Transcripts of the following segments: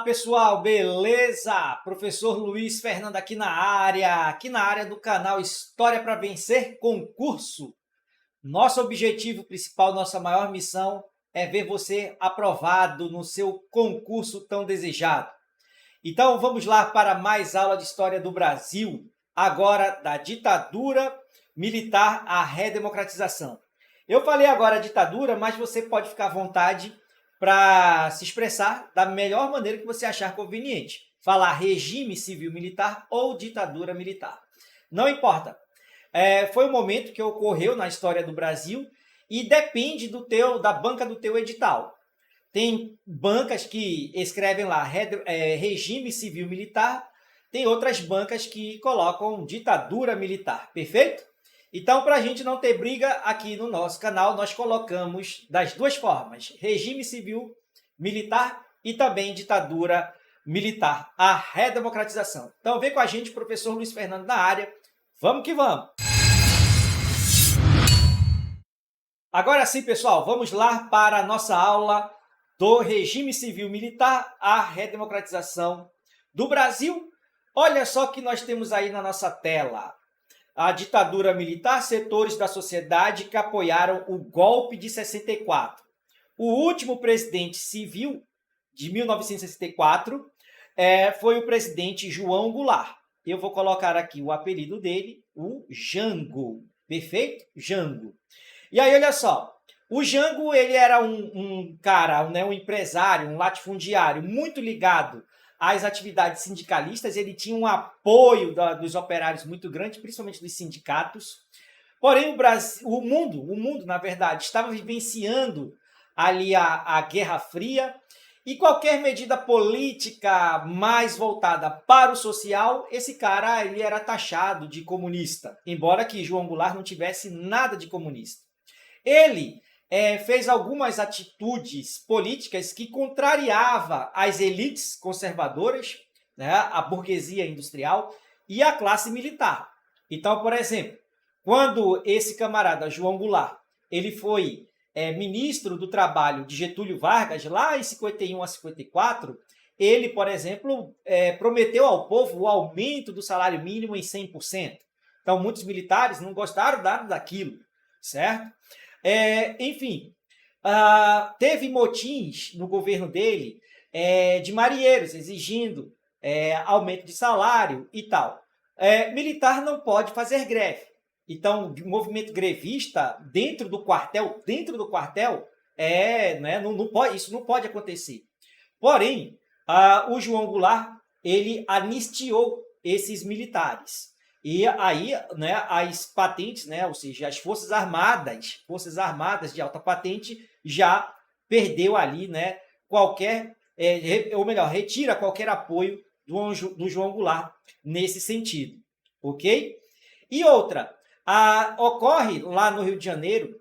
pessoal, beleza? Professor Luiz Fernando aqui na área do canal História para Vencer Concurso. Nosso objetivo principal, nossa maior missão é ver você aprovado no seu concurso tão desejado. Então vamos lá para mais aula de História do Brasil, agora da ditadura militar à redemocratização. Eu falei agora ditadura, mas você pode ficar à vontade para se expressar da melhor maneira que você achar conveniente. Falar regime civil-militar ou ditadura militar. Não importa. Foi um momento que ocorreu na história do Brasil e depende da banca do teu edital. Tem bancas que escrevem lá regime civil-militar, tem outras bancas que colocam ditadura militar, perfeito? Então, para a gente não ter briga aqui no nosso canal, nós colocamos das duas formas, regime civil militar e também ditadura militar, a redemocratização. Então, vem com a gente, professor Luiz Fernando na área. Vamos que vamos! Agora sim, pessoal, vamos lá para a nossa aula do regime civil militar, a redemocratização do Brasil. Olha só o que nós temos aí na nossa tela. A ditadura militar, setores da sociedade que apoiaram o golpe de 64. O último presidente civil de 1964 foi o presidente João Goulart. Eu vou colocar aqui o apelido dele, o Jango. Perfeito? Jango. E aí, olha só. O Jango ele era um cara, um empresário, um latifundiário muito ligado às atividades sindicalistas, ele tinha um apoio dos operários muito grande, principalmente dos sindicatos. Porém, o mundo, na verdade, estava vivenciando ali a Guerra Fria e qualquer medida política mais voltada para o social, esse cara ele era taxado de comunista, embora que João Goulart não tivesse nada de comunista. Ele fez algumas atitudes políticas que contrariava as elites conservadoras, né, a burguesia industrial e a classe militar. Então, por exemplo, quando esse camarada João Goulart ele foi ministro do Trabalho de Getúlio Vargas, lá em 51 a 54, ele, por exemplo, prometeu ao povo o aumento do salário mínimo em 100%. Então, muitos militares não gostaram nada daquilo, certo? Enfim, teve motins no governo dele de marinheiros exigindo aumento de salário e tal. Militar não pode fazer greve. Então, o movimento grevista dentro do quartel, isso não pode acontecer. Porém, o João Goulart ele anistiou esses militares. E aí, né, as patentes, né, ou seja, as Forças Armadas de alta patente já perdeu ali, né, retira qualquer apoio do João Goulart nesse sentido, ok? E outra, ocorre lá no Rio de Janeiro,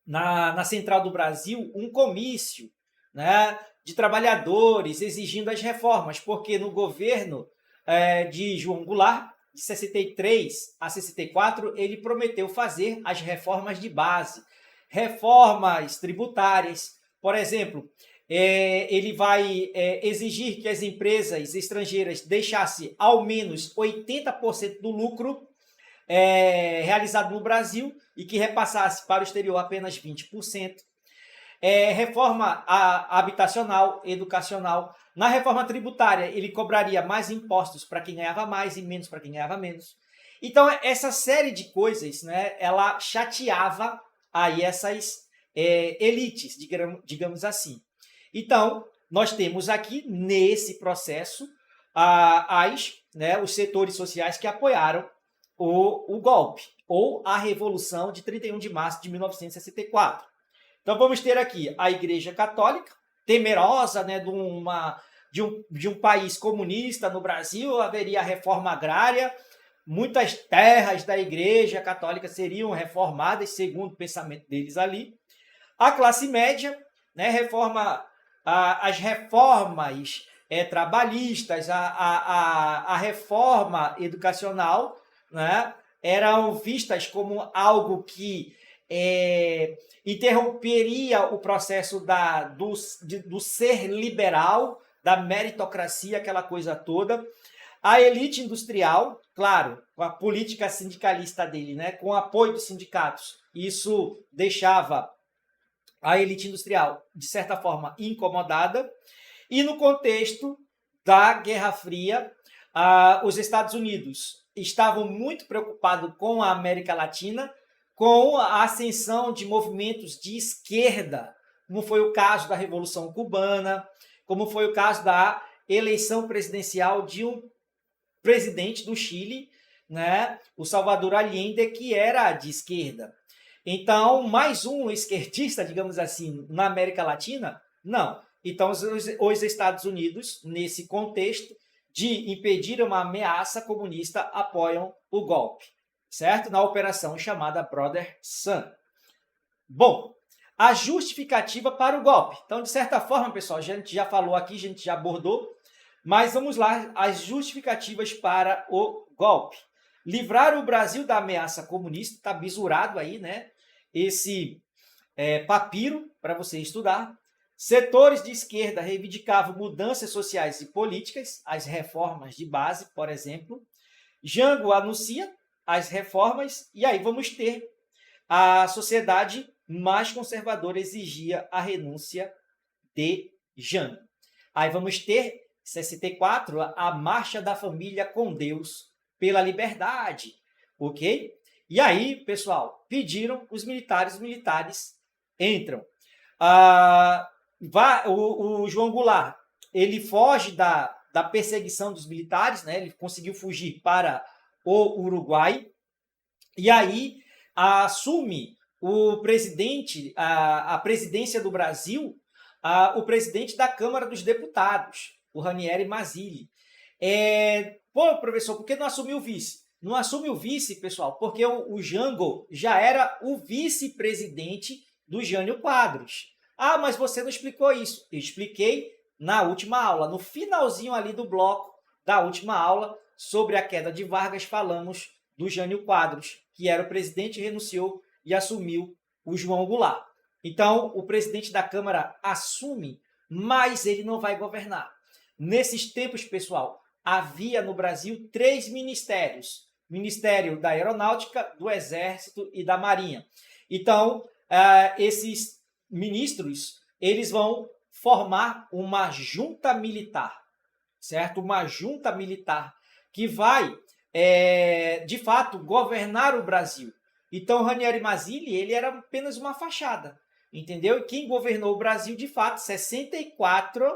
na Central do Brasil, um comício, né, de trabalhadores exigindo as reformas, porque no governo de João Goulart, de 63 a 64, ele prometeu fazer as reformas de base, reformas tributárias. Por exemplo, ele vai exigir que as empresas estrangeiras deixassem ao menos 80% do lucro realizado no Brasil e que repassasse para o exterior apenas 20%. Reforma habitacional, educacional. Na reforma tributária, ele cobraria mais impostos para quem ganhava mais e menos para quem ganhava menos. Então, essa série de coisas, né, ela chateava aí essas elites, digamos assim. Então, nós temos aqui, nesse processo, os setores sociais que apoiaram o golpe, ou a Revolução de 31 de março de 1964. Então, vamos ter aqui a Igreja Católica, temerosa, né, de um país comunista no Brasil, haveria a reforma agrária, muitas terras da Igreja Católica seriam reformadas, segundo o pensamento deles ali. A classe média, né, as reformas trabalhistas, a reforma educacional, né, eram vistas como algo que interromperia o processo do ser liberal, da meritocracia, aquela coisa toda. A elite industrial, claro, com a política sindicalista dele, né, com o apoio dos sindicatos, isso deixava a elite industrial, de certa forma, incomodada. E no contexto da Guerra Fria, os Estados Unidos estavam muito preocupados com a América Latina, com a ascensão de movimentos de esquerda, como foi o caso da Revolução Cubana, como foi o caso da eleição presidencial de um presidente do Chile, né, o Salvador Allende, que era de esquerda. Então, mais um esquerdista, digamos assim, na América Latina? Não. Então, os Estados Unidos, nesse contexto de impedir uma ameaça comunista, apoiam o golpe, certo? Na operação chamada Brother Sun. Bom, a justificativa para o golpe. Então, de certa forma, pessoal, a gente já falou aqui, a gente já abordou, mas vamos lá, as justificativas para o golpe. Livrar o Brasil da ameaça comunista, está bisurado aí, né? Esse papiro para você estudar. Setores de esquerda reivindicavam mudanças sociais e políticas, as reformas de base, por exemplo. Jango anuncia as reformas, e aí vamos ter a sociedade mais conservadora exigia a renúncia de Jango. Aí vamos ter 64, a Marcha da Família com Deus pela Liberdade, ok? E aí, pessoal, pediram os militares entram. O João Goulart, ele foge da perseguição dos militares, né? Ele conseguiu fugir para o Uruguai, e aí assume o presidente, a presidência do Brasil, o presidente da Câmara dos Deputados, o Ranieri Mazzilli. Pô, professor, por que não assumiu o vice? Não assume o vice, pessoal, porque o Jango já era o vice-presidente do Jânio Quadros. Ah, mas você não explicou isso. Eu expliquei na última aula, no finalzinho ali do bloco da última aula, sobre a queda de Vargas, falamos do Jânio Quadros, que era o presidente, renunciou e assumiu o João Goulart. Então, o presidente da Câmara assume, mas ele não vai governar. Nesses tempos, pessoal, havia no Brasil 3 ministérios. Ministério da Aeronáutica, do Exército e da Marinha. Então, esses ministros, eles vão formar uma junta militar, certo? Uma junta militar que vai, de fato, governar o Brasil. Então, Ranieri Mazzilli, ele era apenas uma fachada, entendeu? E quem governou o Brasil, de fato, 64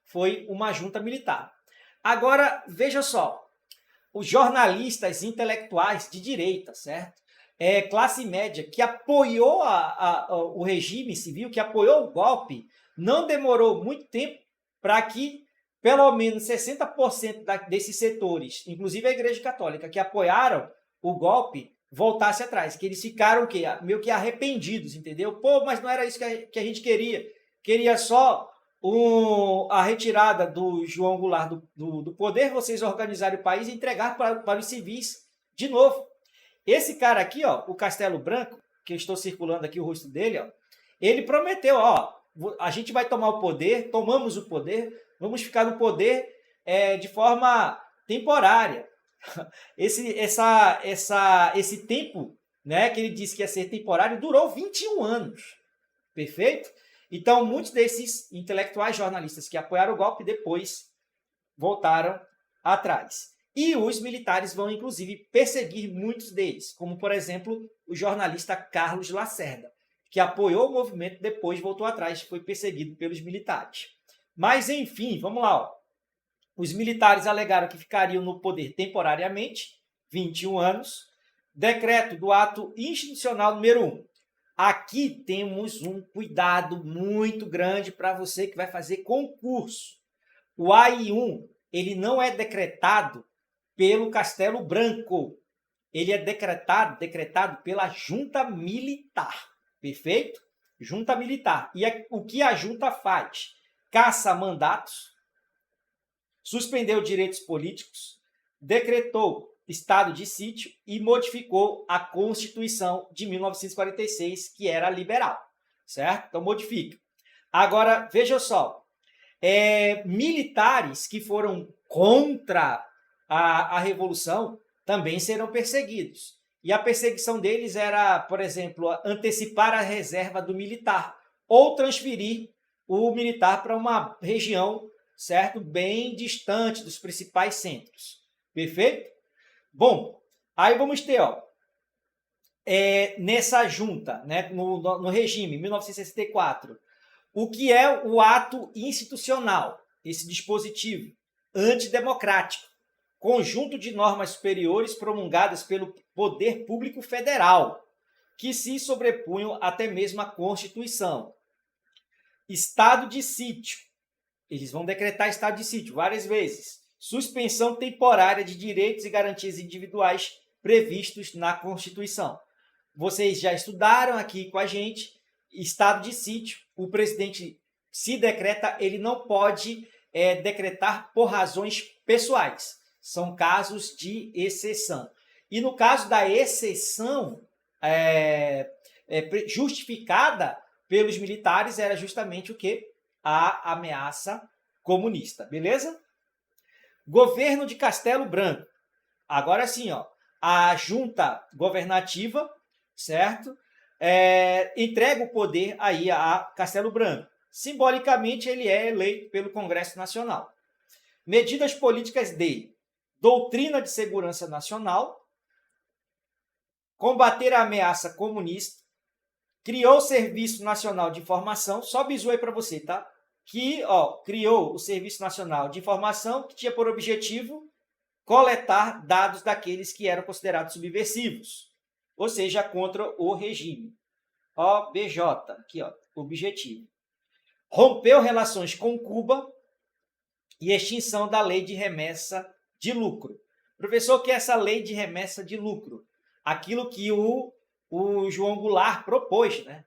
foi uma junta militar. Agora, veja só, os jornalistas intelectuais de direita, certo? Classe média, que apoiou o regime civil, que apoiou o golpe, não demorou muito tempo para que pelo menos 60% desses setores, inclusive a Igreja Católica, que apoiaram o golpe, voltasse atrás, que eles ficaram o quê? Meio que arrependidos, entendeu? Pô, mas não era isso que a gente queria. Queria só a retirada do João Goulart do poder, vocês organizarem o país e entregar para os civis de novo. Esse cara aqui, ó, o Castelo Branco, que eu estou circulando aqui o rosto dele, ó, ele prometeu, ó, a gente vai tomar o poder, tomamos o poder, vamos ficar no poder de forma temporária. Esse tempo, né, que ele disse que ia ser temporário, durou 21 anos. Perfeito? Então, muitos desses intelectuais jornalistas que apoiaram o golpe depois voltaram atrás. E os militares vão, inclusive, perseguir muitos deles, como, por exemplo, o jornalista Carlos Lacerda, que apoiou o movimento, depois voltou atrás, foi perseguido pelos militares. Mas, enfim, vamos lá. Ó. Os militares alegaram que ficariam no poder temporariamente, 21 anos. Decreto do ato institucional número 1. Aqui temos um cuidado muito grande para você que vai fazer concurso. O AI-1, ele não é decretado pelo Castelo Branco. Ele é decretado pela junta militar. Perfeito? Junta militar. E o que a junta faz? Caça mandatos, suspendeu direitos políticos, decretou estado de sítio e modificou a Constituição de 1946, que era liberal, certo? Então, modifica. Agora, veja só, militares que foram contra a Revolução também serão perseguidos. E a perseguição deles era, por exemplo, antecipar a reserva do militar ou transferir o militar para uma região, certo, bem distante dos principais centros. Perfeito? Bom, aí vamos ter, nessa junta, né, no regime, 1964, o que é o ato institucional, esse dispositivo antidemocrático, conjunto de normas superiores promulgadas pelo poder público federal, que se sobrepunham até mesmo à Constituição. Estado de sítio. Eles vão decretar estado de sítio várias vezes. Suspensão temporária de direitos e garantias individuais previstos na Constituição. Vocês já estudaram aqui com a gente, estado de sítio, o presidente se decreta, ele não pode decretar por razões pessoais. São casos de exceção. E no caso da exceção justificada pelos militares, era justamente o quê? A ameaça comunista, beleza? Governo de Castelo Branco. Agora sim, a junta governativa, certo? Entrega o poder aí a Castelo Branco. Simbolicamente, ele é eleito pelo Congresso Nacional. Medidas políticas dele. Doutrina de segurança nacional. Combater a ameaça comunista. Criou o Serviço Nacional de Informação. Só bizu aí para você, tá? Que criou o Serviço Nacional de Informação, que tinha por objetivo coletar dados daqueles que eram considerados subversivos, ou seja, contra o regime. OBJ, aqui, objetivo. Rompeu relações com Cuba e extinção da lei de remessa de lucro. Professor, o que é essa lei de remessa de lucro? Aquilo que o João Goulart propôs, né?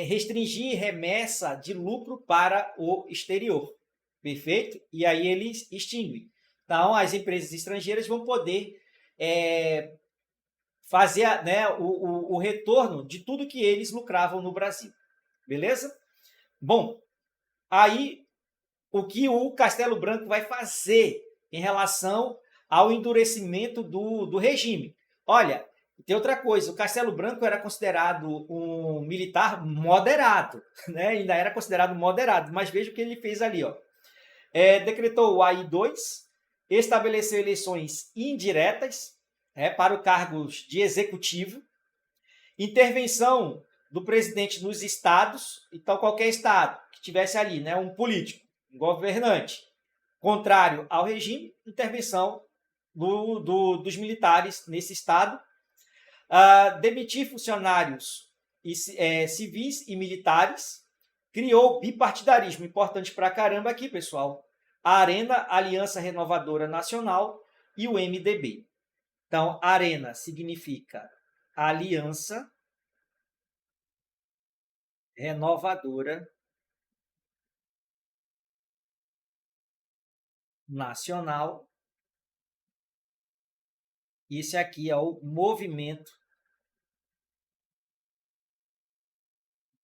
Restringir remessa de lucro para o exterior. Perfeito? E aí ele extingue. Então, as empresas estrangeiras vão poder fazer o retorno de tudo que eles lucravam no Brasil. Beleza? Bom, aí o que o Castelo Branco vai fazer em relação ao endurecimento do regime? Olha, tem outra coisa, o Castelo Branco era considerado um militar moderado, né? Ainda era considerado moderado, mas veja o que ele fez ali. Decretou o AI-2, estabeleceu eleições indiretas para os cargos de executivo, intervenção do presidente nos estados, então qualquer estado que tivesse ali um político, um governante, contrário ao regime, intervenção dos militares nesse estado, demitir funcionários civis e militares, criou bipartidarismo, importante pra caramba aqui, pessoal, a Arena, Aliança Renovadora Nacional e o MDB. Então, Arena significa Aliança Renovadora Nacional. Esse aqui é o Movimento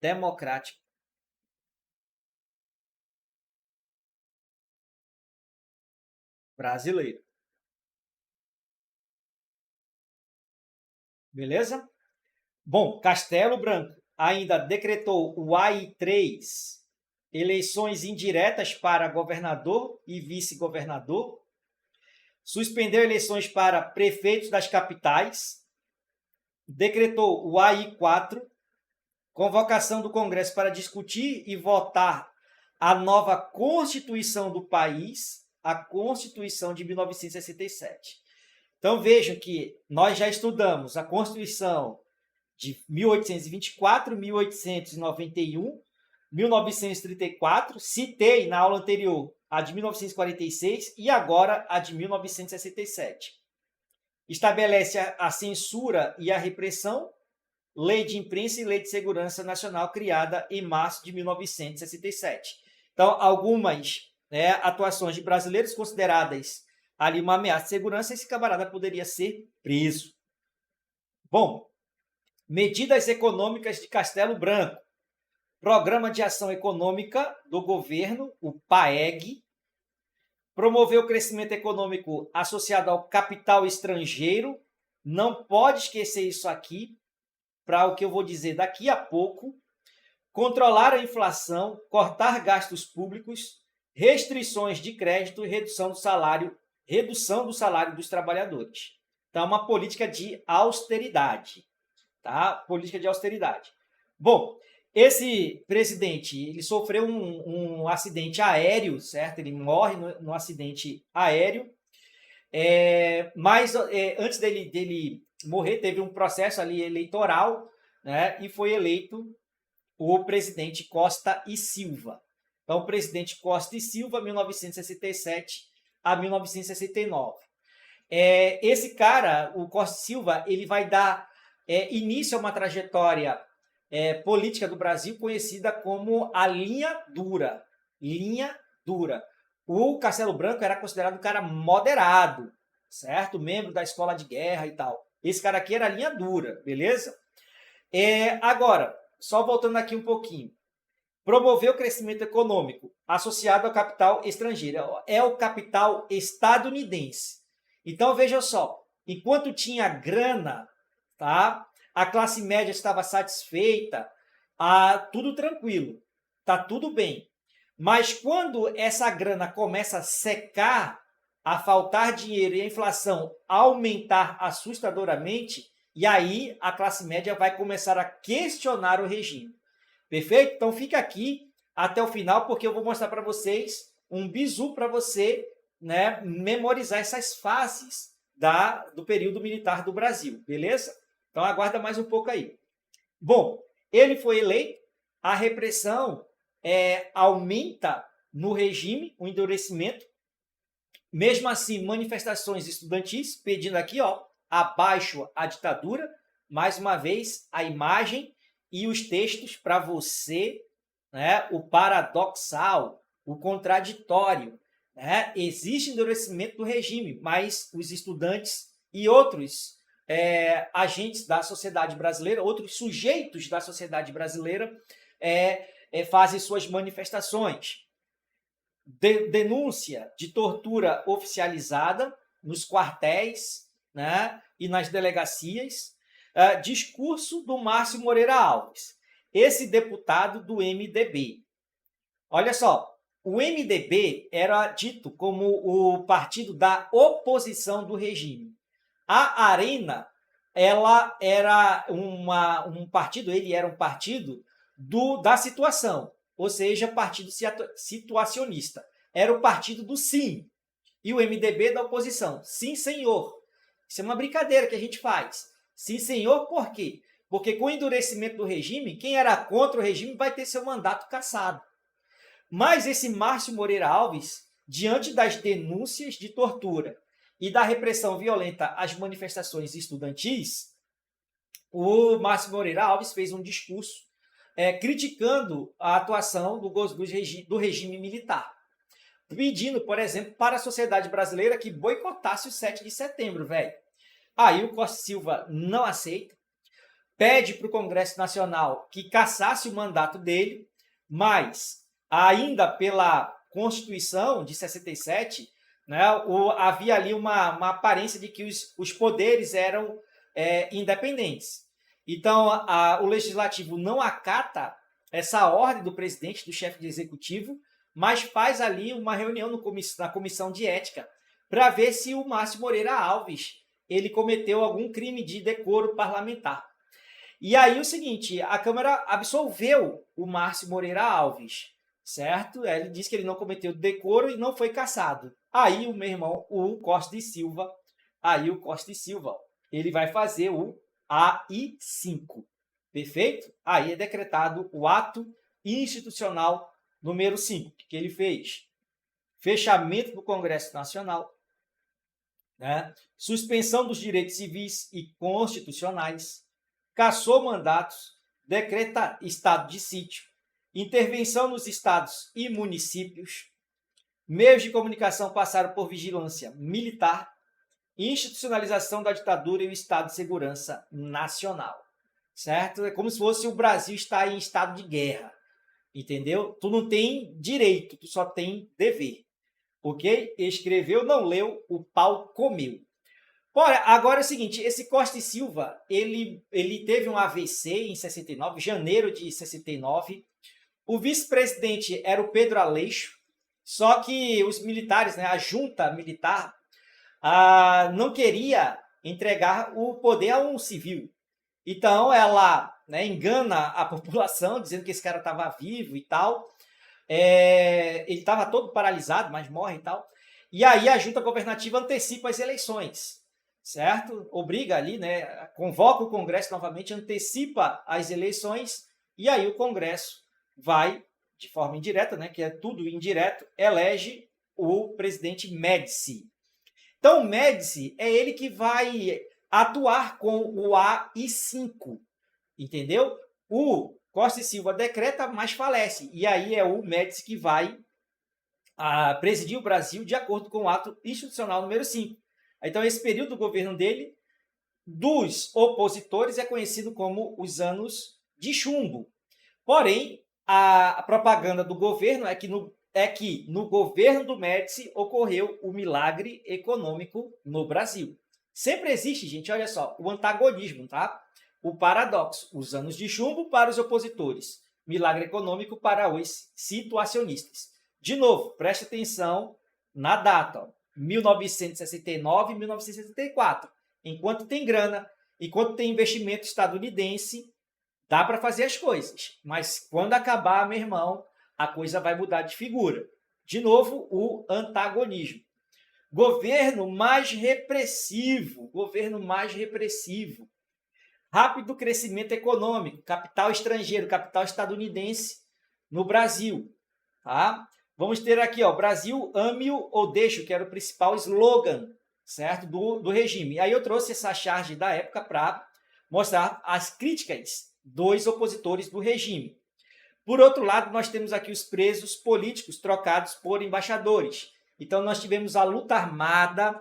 Democrático Brasileiro. Beleza? Bom, Castelo Branco ainda decretou o AI-3, eleições indiretas para governador e vice-governador, suspendeu eleições para prefeitos das capitais, decretou o AI-4, convocação do Congresso para discutir e votar a nova Constituição do país, a Constituição de 1967. Então, vejam que nós já estudamos a Constituição de 1824, 1891, 1934, citei na aula anterior a de 1946 e agora a de 1967. Estabelece a censura e a repressão, Lei de Imprensa e Lei de Segurança Nacional, criada em março de 1967. Então, algumas atuações de brasileiros consideradas ali uma ameaça de segurança, esse camarada poderia ser preso. Bom, medidas econômicas de Castelo Branco. Programa de Ação Econômica do Governo, o PAEG, promoveu o crescimento econômico associado ao capital estrangeiro, não pode esquecer isso aqui, para o que eu vou dizer daqui a pouco, controlar a inflação, cortar gastos públicos, restrições de crédito e redução do salário dos trabalhadores. Então, uma política de austeridade, tá? Política de austeridade. Bom, esse presidente, ele sofreu um acidente aéreo, certo? Ele morre no acidente aéreo, mas antes dele morrer, teve um processo ali eleitoral, né? E foi eleito o presidente Costa e Silva. Então, o presidente Costa e Silva, 1967 a 1969. Esse cara, o Costa e Silva, ele vai dar início a uma trajetória política do Brasil conhecida como a linha dura. Linha dura. O Castelo Branco era considerado um cara moderado, certo? Membro da escola de guerra e tal. Esse cara aqui era a linha dura, beleza? Agora, só voltando aqui um pouquinho. Promover o crescimento econômico associado ao capital estrangeiro. É o capital estadunidense. Então, veja só. Enquanto tinha grana, tá? A classe média estava satisfeita, tudo tranquilo, tá tudo bem. Mas quando essa grana começa a secar, a faltar dinheiro e a inflação aumentar assustadoramente, e aí a classe média vai começar a questionar o regime. Perfeito? Então fica aqui até o final, porque eu vou mostrar para vocês um bizu para você, né, memorizar essas fases do período militar do Brasil, beleza? Então aguarda mais um pouco aí. Bom, ele foi eleito, a repressão aumenta no regime, o endurecimento. Mesmo assim, manifestações estudantis pedindo aqui, abaixo a ditadura. Mais uma vez, a imagem e os textos para você, né, o paradoxal, o contraditório. Né? Existe endurecimento do regime, mas os estudantes e outros agentes da sociedade brasileira, outros sujeitos da sociedade brasileira fazem suas manifestações. Denúncia de tortura oficializada nos quartéis, né, e nas delegacias. Discurso do Márcio Moreira Alves, esse deputado do MDB. Olha só, o MDB era dito como o partido da oposição do regime. A Arena, ela era um partido, ele era um partido da situação, ou seja, partido situacionista. Era o partido do sim. E o MDB da oposição. Sim, senhor. Isso é uma brincadeira que a gente faz. Sim, senhor, por quê? Porque com o endurecimento do regime, quem era contra o regime vai ter seu mandato cassado. Mas esse Márcio Moreira Alves, diante das denúncias de tortura e da repressão violenta às manifestações estudantis, o Márcio Moreira Alves fez um discurso criticando a atuação do regime militar, pedindo, por exemplo, para a sociedade brasileira que boicotasse o 7 de setembro, velho. Aí o Costa Silva não aceita, pede para o Congresso Nacional que cassasse o mandato dele, mas ainda pela Constituição de 67, né, havia ali uma aparência de que os poderes eram independentes. Então, o Legislativo não acata essa ordem do presidente, do chefe de executivo, mas faz ali uma reunião na comissão de ética para ver se o Márcio Moreira Alves ele cometeu algum crime de decoro parlamentar. E aí o seguinte, a Câmara absolveu o Márcio Moreira Alves, certo? Ele disse que ele não cometeu decoro e não foi cassado. Aí o meu irmão, o Costa e Silva, ele vai fazer o AI-5, perfeito? Aí é decretado o ato institucional número 5, que ele fez. Fechamento do Congresso Nacional, né? Suspensão dos direitos civis e constitucionais, cassou mandatos, decreta estado de sítio, intervenção nos estados e municípios, meios de comunicação passaram por vigilância militar, institucionalização da ditadura e o estado de segurança nacional, certo? É como se fosse o Brasil estar em estado de guerra. entendeu? Tu não tem direito, tu só tem dever, ok? Escreveu, não leu, o pau comeu. Agora é o seguinte, esse Costa e Silva, ele teve um AVC em 69, janeiro de 69. O vice-presidente era o Pedro Aleixo, só que os militares, né, a junta militar, não queria entregar o poder a um civil. Então ela, né, engana a população, dizendo que esse cara estava vivo e tal. Ele estava todo paralisado, mas morre e tal. E aí a junta governativa antecipa as eleições, certo? Obriga ali, né? Convoca o Congresso novamente, antecipa as eleições, e aí o Congresso vai, de forma indireta, né? Que é tudo indireto, elege o presidente Médici. Então, o Médici é ele que vai atuar com o AI-5, entendeu? O Costa e Silva decreta, mas falece. E aí é o Médici que vai presidir o Brasil de acordo com o ato institucional número 5. Então, esse período do governo dele, dos opositores, é conhecido como os anos de chumbo. Porém, a propaganda do governo é que no governo do Médici ocorreu o milagre econômico no Brasil. Sempre existe, gente, olha só, o antagonismo, tá? O paradoxo, os anos de chumbo para os opositores, milagre econômico para os situacionistas. De novo, preste atenção na data, ó, 1969 e 1964. Enquanto tem grana, enquanto tem investimento estadunidense, dá para fazer as coisas. Mas quando acabar, meu irmão, a coisa vai mudar de figura. De novo, o antagonismo. Governo mais repressivo, rápido crescimento econômico, capital estrangeiro, capital estadunidense no Brasil. Tá? Vamos ter aqui, ó, Brasil ame-o ou deixe-o, que era o principal slogan, certo, do regime. Aí eu trouxe essa charge da época para mostrar as críticas dos opositores do regime. Por outro lado, nós temos aqui os presos políticos trocados por embaixadores. Então, nós tivemos a luta armada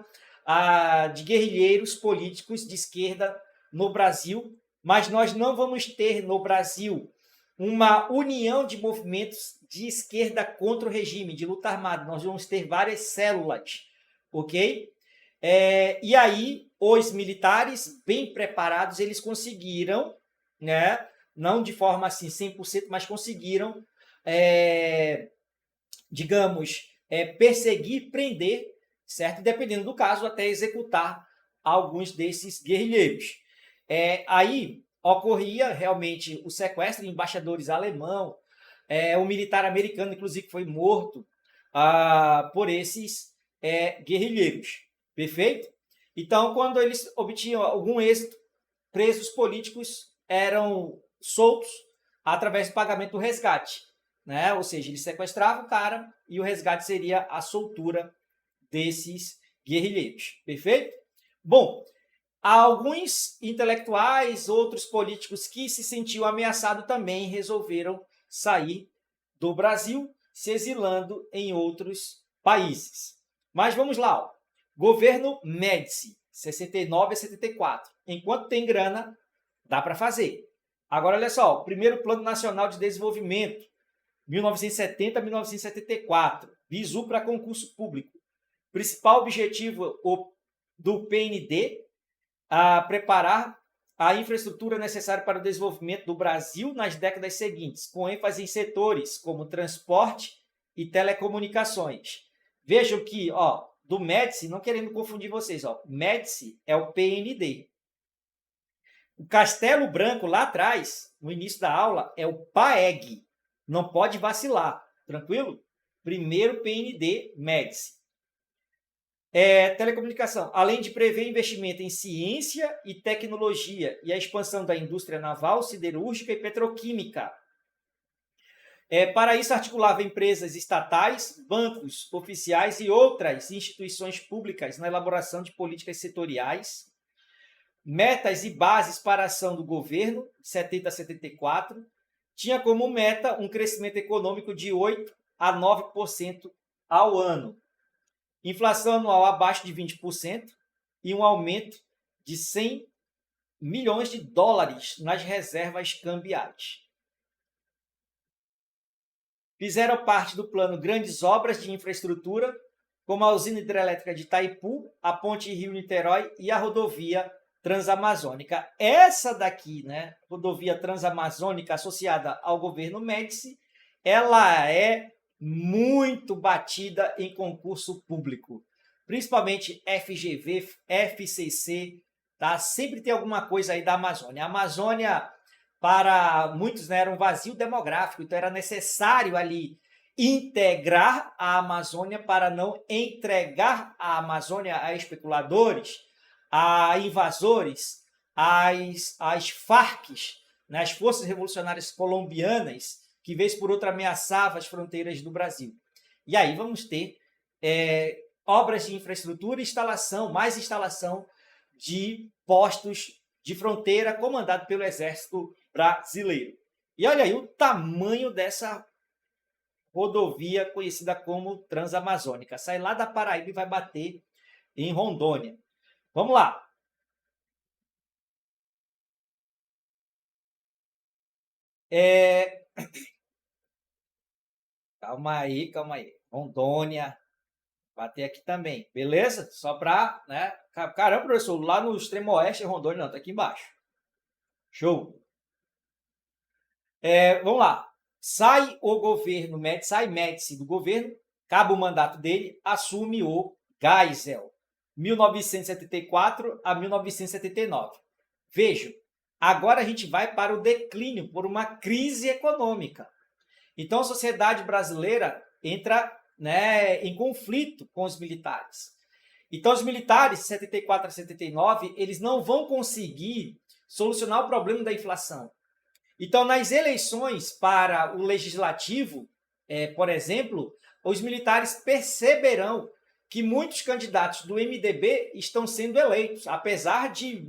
de guerrilheiros políticos de esquerda no Brasil, mas nós não vamos ter no Brasil uma união de movimentos de esquerda contra o regime, de luta armada. Nós vamos ter várias células, ok? E aí, os militares bem preparados, eles conseguiram, né, não de forma assim 100%, mas conseguiram, digamos, perseguir, prender, certo? Dependendo do caso, até executar alguns desses guerrilheiros. Aí ocorria realmente o sequestro de embaixadores alemão, o militar americano, inclusive, foi morto por esses guerrilheiros. Perfeito? Então, quando eles obtinham algum êxito, presos políticos eram soltos através do pagamento do resgate, né? Ou seja, eles sequestravam o cara e o resgate seria a soltura desses guerrilheiros. Perfeito? Bom, alguns intelectuais, outros políticos que se sentiam ameaçados também resolveram sair do Brasil, se exilando em outros países. Mas vamos lá, ó. Governo Médici, 69 a 74. Enquanto tem grana, dá para fazer. Agora, olha só, o primeiro Plano Nacional de Desenvolvimento, 1970 a 1974, Bizu para concurso público. Principal objetivo do PND, preparar a infraestrutura necessária para o desenvolvimento do Brasil nas décadas seguintes, com ênfase em setores como transporte e telecomunicações. Vejam que, ó, do Médici, não querendo confundir vocês, ó, Médici é o PND. O Castelo Branco, lá atrás, no início da aula, é o PAEG. Não pode vacilar, tranquilo? Primeiro PND, Médici. Telecomunicação, além de prever investimento em ciência e tecnologia e a expansão da indústria naval, siderúrgica e petroquímica. Para isso, articulava empresas estatais, bancos oficiais e outras instituições públicas na elaboração de políticas setoriais, metas e bases para a ação do governo, 70 a 74, tinha como meta um crescimento econômico de 8 a 9% ao ano, inflação anual abaixo de 20% e um aumento de 100 milhões de dólares nas reservas cambiais. fizeram parte do plano grandes obras de infraestrutura, como a usina hidrelétrica de Itaipu, a ponte Rio-Niterói e a rodovia Transamazônica. Essa daqui, né, rodovia Transamazônica associada ao governo Médici, ela é muito batida em concurso público, principalmente FGV, FCC, tá? Sempre tem alguma coisa aí da Amazônia. A Amazônia, para muitos, né, era um vazio demográfico, então era necessário ali integrar a Amazônia para não entregar a Amazônia a especuladores, a invasores, às Farcs, né, as Forças Revolucionárias Colombianas, que vez por outra ameaçavam as fronteiras do Brasil. E aí vamos ter obras de infraestrutura e mais instalação de postos de fronteira comandado pelo Exército Brasileiro. E olha aí o tamanho dessa rodovia conhecida como Transamazônica. Sai lá da Paraíba e vai bater em Rondônia. Vamos lá. Calma aí, calma aí. Rondônia, bater aqui também, beleza? Só para, né? Caramba, professor, lá no extremo oeste é Rondônia, não, tá aqui embaixo. Show. Vamos lá. Sai o governo, sai Médici do governo, acaba o mandato dele, assume o Geisel, 1974 a 1979. Vejam, agora a gente vai para o declínio por uma crise econômica. Então a sociedade brasileira entra, né, em conflito com os militares. Então os militares, de 74 a 79, eles não vão conseguir solucionar o problema da inflação. Então, nas eleições para o legislativo, por exemplo, os militares perceberão que muitos candidatos do MDB estão sendo eleitos, apesar de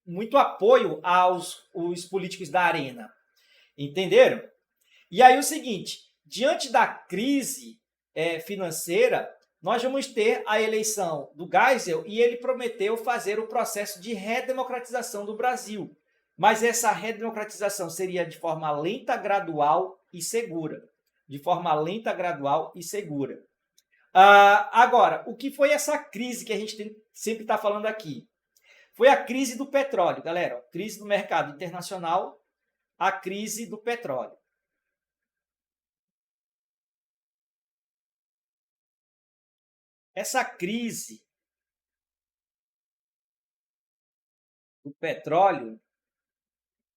muito apoio aos políticos da arena. Entenderam? E aí o seguinte, diante da crise financeira, nós vamos ter a eleição do Geisel e ele prometeu fazer o processo de redemocratização do Brasil. Mas essa redemocratização seria de forma lenta, gradual e segura. De forma lenta, gradual e segura. Agora, o que foi essa crise que a gente sempre está falando aqui? Foi a crise do petróleo, galera. Crise do mercado internacional, a crise do petróleo. Essa crise do petróleo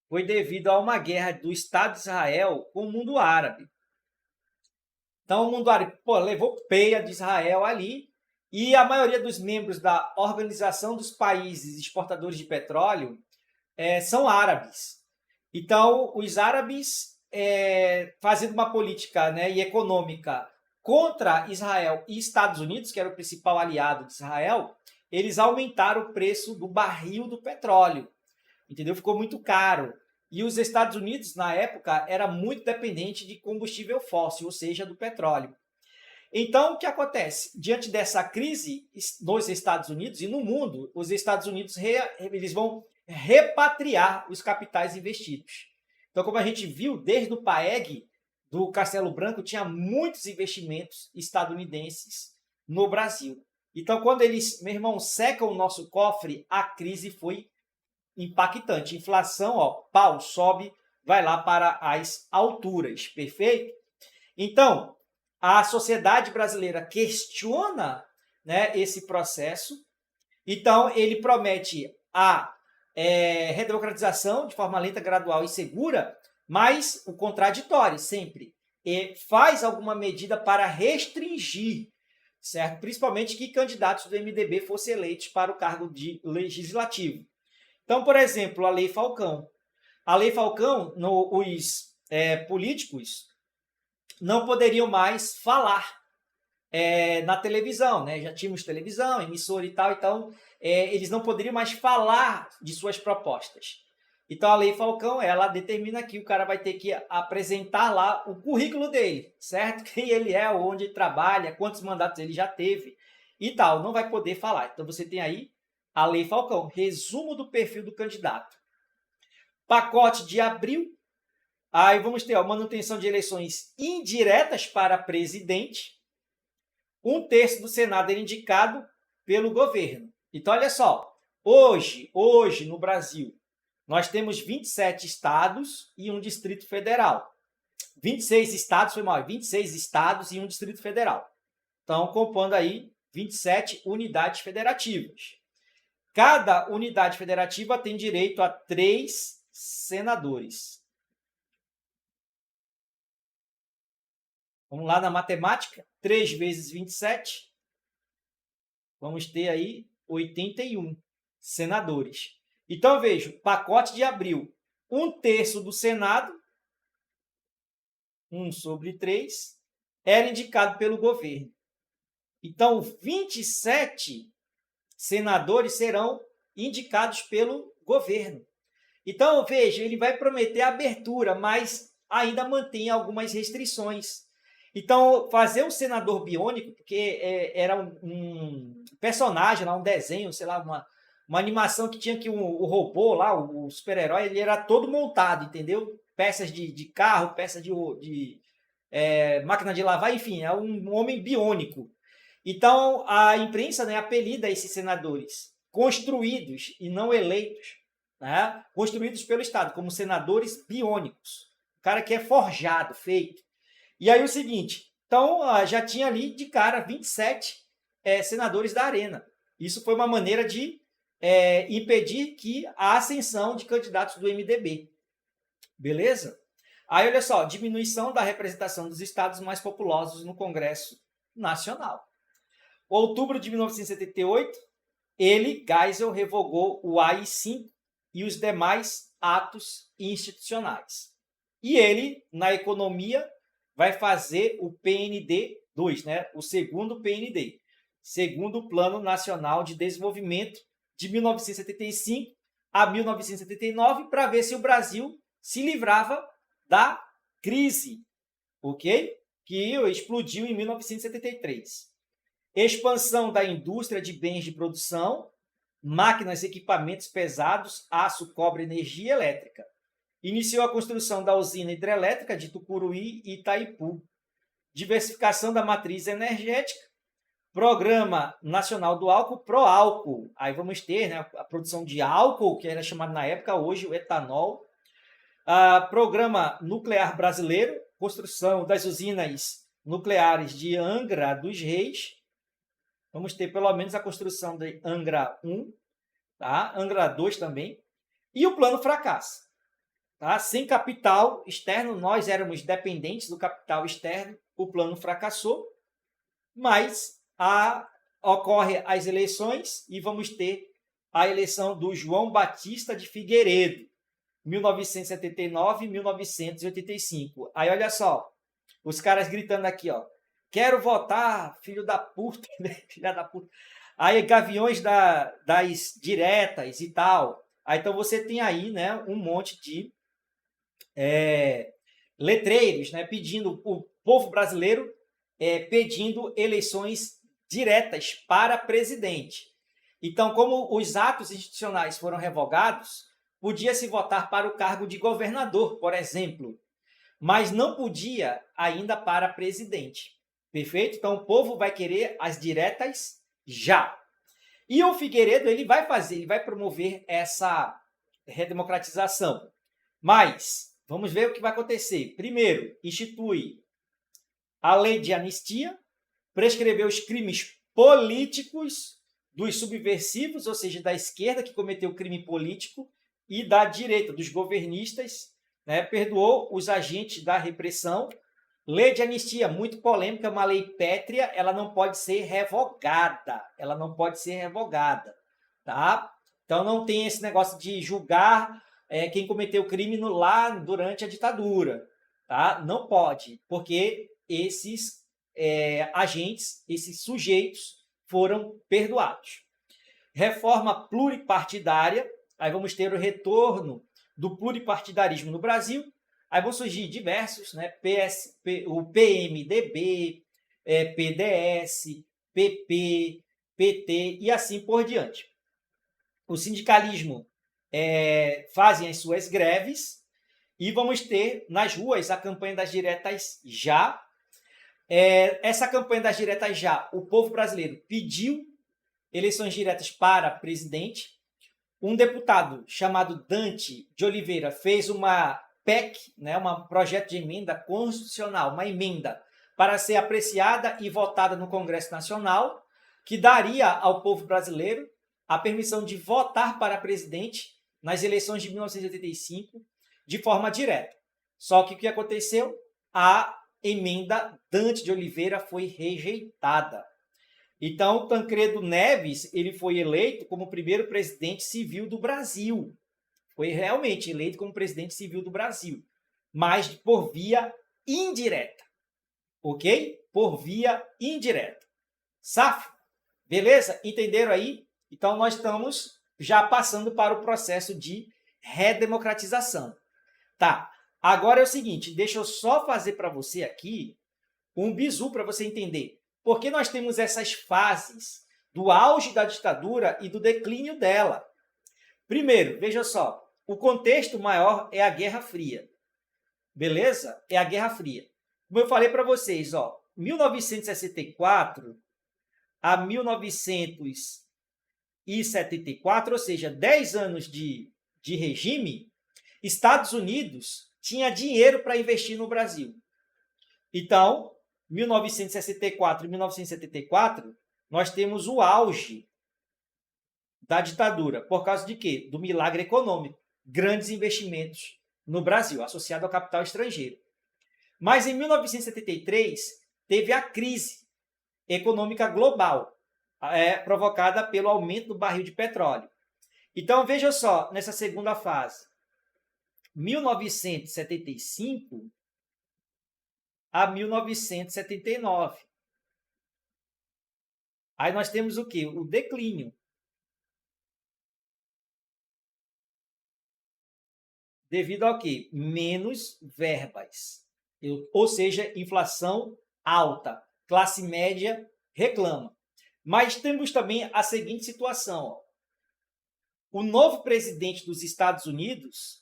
foi devido a uma guerra do Estado de Israel com o mundo árabe. Então, o mundo árabe levou peia de Israel ali e a maioria dos membros da Organização dos Países Exportadores de Petróleo são árabes. Então, os árabes, fazendo uma política, né, e econômica contra Israel e Estados Unidos, que era o principal aliado de Israel, eles aumentaram o preço do barril do petróleo. Entendeu? Ficou muito caro. E os Estados Unidos, na época, era muito dependente de combustível fóssil, ou seja, do petróleo. Então, o que acontece? Diante dessa crise nos Estados Unidos e no mundo, os Estados Unidos eles vão repatriar os capitais investidos. Então, como a gente viu, desde o PAEG do Castelo Branco, tinha muitos investimentos estadunidenses no Brasil. Então, quando eles, meu irmão, secam o nosso cofre, a crise foi impactante. Inflação, pau, sobe, vai lá para as alturas, perfeito? Então, a sociedade brasileira questiona, né, esse processo. Então, ele promete a redemocratização de forma lenta, gradual e segura, mas o contraditório sempre. Faz alguma medida para restringir, certo? Principalmente que candidatos do MDB fossem eleitos para o cargo de legislativo. Então, por exemplo, a Lei Falcão. A Lei Falcão, os políticos não poderiam mais falar na televisão, né? Já tínhamos televisão, emissora e tal, então eles não poderiam mais falar de suas propostas. Então, a Lei Falcão, ela determina que o cara vai ter que apresentar lá o currículo dele, certo? Quem ele é, onde ele trabalha, quantos mandatos ele já teve e tal. Não vai poder falar. Então, você tem aí a Lei Falcão, resumo do perfil do candidato. Pacote de abril, Aí vamos ter a manutenção de eleições indiretas para presidente. 1/3 do Senado era indicado pelo governo. Então, olha só, hoje no Brasil, nós temos 27 estados e um Distrito Federal. 26 estados, 26 estados e um Distrito Federal. Então, compondo aí 27 unidades federativas. Cada unidade federativa tem direito a 3 senadores. Vamos lá na matemática. 3 vezes 27. Vamos ter aí 81 senadores. Então, vejo, pacote de abril. 1/3 do Senado, 1/3, era indicado pelo governo. Então, 27 senadores serão indicados pelo governo. Então, veja, ele vai prometer abertura, mas ainda mantém algumas restrições. Então, fazer um senador biônico, porque era um personagem, um desenho, sei lá, uma animação que tinha que o robô lá, o super-herói, ele era todo montado, entendeu? Peças de carro, peças de máquina de lavar, enfim, é um homem biônico. Então, a imprensa, né, apelida esses senadores construídos e não eleitos, né, construídos pelo Estado, como senadores biônicos. O cara que é forjado, feito. E aí o seguinte, então já tinha ali de cara 27 senadores da Arena. Isso foi uma maneira de impedir que a ascensão de candidatos do MDB. Beleza? Aí, olha só, diminuição da representação dos estados mais populosos no Congresso Nacional. Outubro de 1978, Geisel, revogou o AI-5 e os demais atos institucionais. E ele, na economia, vai fazer o PND2, né? O segundo PND, segundo Plano Nacional de Desenvolvimento, de 1975 a 1979, para ver se o Brasil se livrava da crise, ok? Que explodiu em 1973. Expansão da indústria de bens de produção, máquinas, equipamentos pesados, aço, cobre, energia elétrica. Iniciou a construção da usina hidrelétrica de Tucuruí e Itaipu. Diversificação da matriz energética. Programa Nacional do Álcool, Proálcool. Aí vamos ter, né, a produção de álcool, que era chamado na época, hoje o etanol. Programa Nuclear Brasileiro, construção das usinas nucleares de Angra dos Reis. Vamos ter pelo menos a construção de Angra 1, tá? Angra 2 também. E o plano fracassa. Tá? Sem capital externo, nós éramos dependentes do capital externo, o plano fracassou, mas ocorre as eleições e vamos ter a eleição do João Batista de Figueiredo, 1979 e 1985. Aí, olha só, os caras gritando aqui, ó, quero votar, filho da puta, filha da puta. Aí, gaviões das diretas e tal. Aí, então, você tem aí, né, um monte de letreiros, né, pedindo, o povo brasileiro pedindo eleições diretas para presidente. Então, como os atos institucionais foram revogados, podia-se votar para o cargo de governador, por exemplo, mas não podia ainda para presidente. Perfeito? Então, o povo vai querer as diretas já. E o Figueiredo ele vai promover essa redemocratização. Mas, vamos ver o que vai acontecer. Primeiro, institui a lei de anistia, prescreveu os crimes políticos dos subversivos, ou seja, da esquerda que cometeu crime político, e da direita, dos governistas, né? Perdoou os agentes da repressão. Lei de anistia, muito polêmica, uma lei pétrea, ela não pode ser revogada. Ela não pode ser revogada. Tá? Então, não tem esse negócio de julgar quem cometeu crime lá durante a ditadura. Tá? Não pode, porque esses agentes, esses sujeitos foram perdoados. Reforma pluripartidária, aí vamos ter o retorno do pluripartidarismo no Brasil, aí vão surgir diversos, né? O PMDB, PDS, PP, PT e assim por diante. O sindicalismo fazem as suas greves e vamos ter nas ruas a campanha das diretas já. Essa campanha das diretas já, o povo brasileiro pediu eleições diretas para presidente. Um deputado chamado Dante de Oliveira fez uma PEC, né, um projeto de emenda constitucional, uma emenda para ser apreciada e votada no Congresso Nacional, que daria ao povo brasileiro a permissão de votar para presidente nas eleições de 1985 de forma direta. Só que o que aconteceu? A emenda Dante de Oliveira foi rejeitada. Então, Tancredo Neves ele foi eleito como o primeiro presidente civil do Brasil. Foi realmente eleito como presidente civil do Brasil, mas por via indireta. Ok? Por via indireta. Safo? Beleza? Entenderam aí? Então, nós estamos já passando para o processo de redemocratização. Tá. Agora é o seguinte, deixa eu só fazer para você aqui um bizu para você entender. Por que nós temos essas fases do auge da ditadura e do declínio dela? Primeiro, veja só, o contexto maior é a Guerra Fria. Beleza? É a Guerra Fria. Como eu falei para vocês, ó, 1964 a 1974, ou seja, 10 anos de regime, Estados Unidos tinha dinheiro para investir no Brasil. Então, 1964 e 1974, nós temos o auge da ditadura. Por causa de quê? Do milagre econômico. Grandes investimentos no Brasil, associado ao capital estrangeiro. Mas em 1973, teve a crise econômica global, provocada pelo aumento do barril de petróleo. Então, veja só, nessa segunda fase, 1975 a 1979. Aí nós temos o quê? O declínio. Devido ao quê? Menos verbas. Ou seja, inflação alta. Classe média reclama. Mas temos também a seguinte situação. Ó. O novo presidente dos Estados Unidos,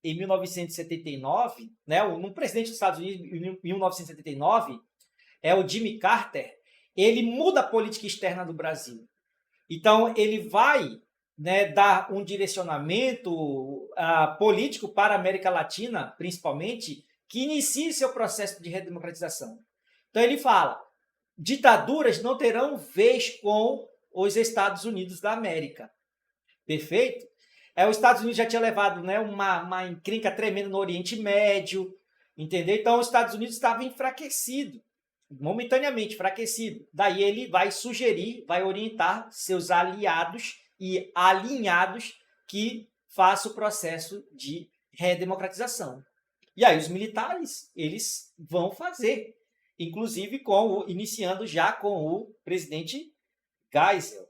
em 1979, né, um presidente dos Estados Unidos em 1979, é o Jimmy Carter, ele muda a política externa do Brasil. Então, ele vai, né, dar um direcionamento político para a América Latina, principalmente, que inicie seu processo de redemocratização. Então, ele fala, ditaduras não terão vez com os Estados Unidos da América. Perfeito? Os Estados Unidos já tinha levado, né, uma encrenca tremenda no Oriente Médio, entendeu? Então, os Estados Unidos estava enfraquecido, momentaneamente enfraquecido. Daí ele vai sugerir, vai orientar seus aliados e alinhados que façam o processo de redemocratização. E aí os militares, eles vão fazer, inclusive iniciando já com o presidente Geisel.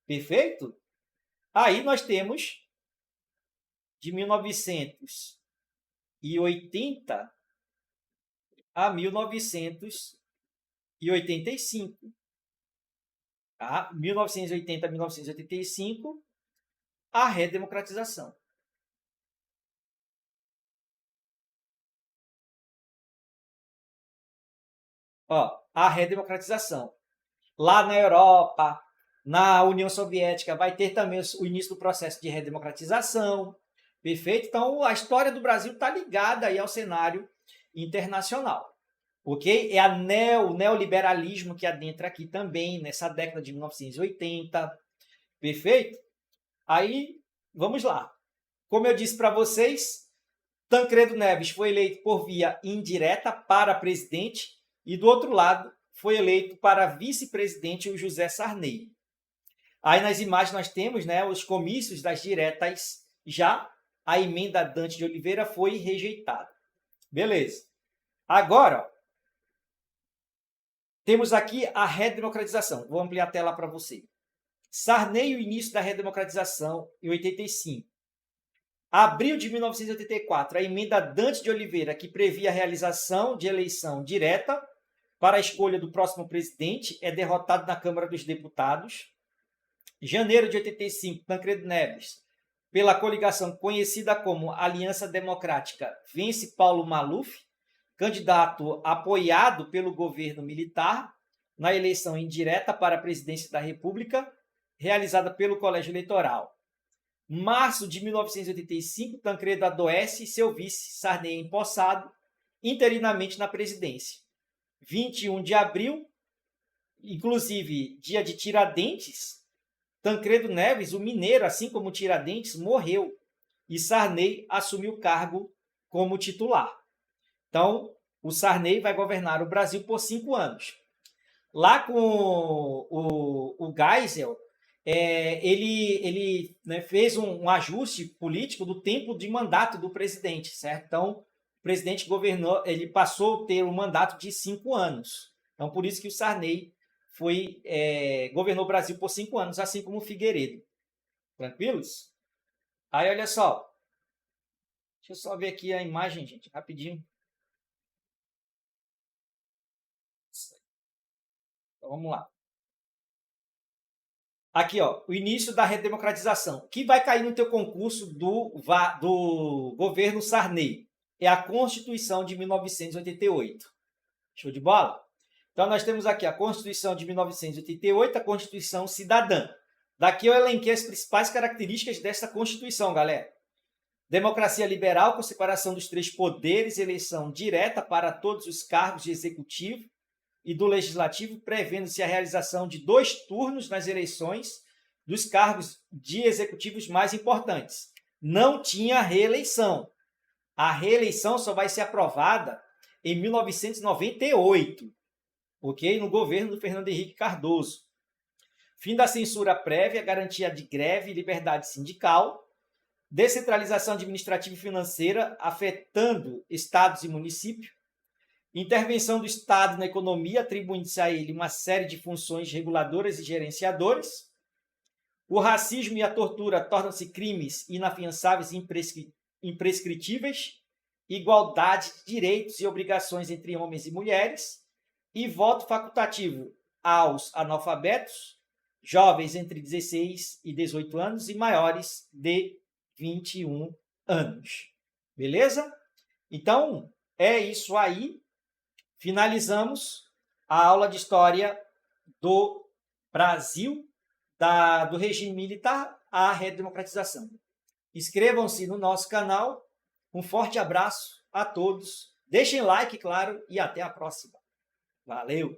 Perfeito? Aí nós temos de 1980 a 1985. Tá? 1980 a 1985, a redemocratização. Ó, a redemocratização. Lá na Europa, na União Soviética, vai ter também o início do processo de redemocratização. Perfeito? Então, a história do Brasil está ligada aí ao cenário internacional. Ok? É o neoliberalismo que adentra aqui também, nessa década de 1980. Perfeito? Aí, vamos lá. Como eu disse para vocês, Tancredo Neves foi eleito por via indireta para presidente e, do outro lado, foi eleito para vice-presidente o José Sarney. Aí, nas imagens, nós temos, né, os comícios das diretas já. A emenda Dante de Oliveira foi rejeitada. Beleza. Agora, ó, temos aqui a redemocratização. Vou ampliar a tela para você. Sarney, o início da redemocratização em 85. Abril de 1984, a emenda Dante de Oliveira, que previa a realização de eleição direta para a escolha do próximo presidente, é derrotada na Câmara dos Deputados. Janeiro de 85, Tancredo Neves pela coligação conhecida como Aliança Democrática, vence Paulo Maluf, candidato apoiado pelo governo militar, na eleição indireta para a presidência da República, realizada pelo Colégio Eleitoral. Março de 1985, Tancredo adoece e seu vice, Sarney, é empossado interinamente na presidência. 21 de abril, inclusive dia de Tiradentes, Tancredo Neves, o mineiro, assim como Tiradentes, morreu e Sarney assumiu o cargo como titular. Então, o Sarney vai governar o Brasil por 5 anos. Lá com o Geisel, ele né, fez um ajuste político do tempo de mandato do presidente, certo? Então, o presidente governou, ele passou a ter um mandato de 5 anos. Então, por isso que o Sarney governou o Brasil por 5 anos, assim como o Figueiredo. Tranquilos? Aí, olha só. Deixa eu só ver aqui a imagem, gente, rapidinho. Então, vamos lá. Aqui, ó, o início da redemocratização. Que vai cair no teu concurso do governo Sarney. É a Constituição de 1988. Show de bola? Então, nós temos aqui a Constituição de 1988, a Constituição Cidadã. Daqui eu elenquei as principais características dessa Constituição, galera. Democracia liberal, com separação dos 3 poderes, eleição direta para todos os cargos de executivo e do legislativo, prevendo-se a realização de 2 turnos nas eleições dos cargos de executivos mais importantes. Não tinha reeleição. A reeleição só vai ser aprovada em 1998, ok? No governo do Fernando Henrique Cardoso. Fim da censura prévia, garantia de greve e liberdade sindical, descentralização administrativa e financeira, afetando estados e municípios, intervenção do Estado na economia, atribuindo-se a ele uma série de funções reguladoras e gerenciadoras. O racismo e a tortura tornam-se crimes inafiançáveis e imprescritíveis. Igualdade de direitos e obrigações entre homens e mulheres. E voto facultativo aos analfabetos, jovens entre 16 e 18 anos e maiores de 21 anos. Beleza? Então, é isso aí. Finalizamos a aula de História do Brasil, do regime militar à redemocratização. Inscrevam-se no nosso canal. Um forte abraço a todos. Deixem like, claro, e até a próxima. Valeu!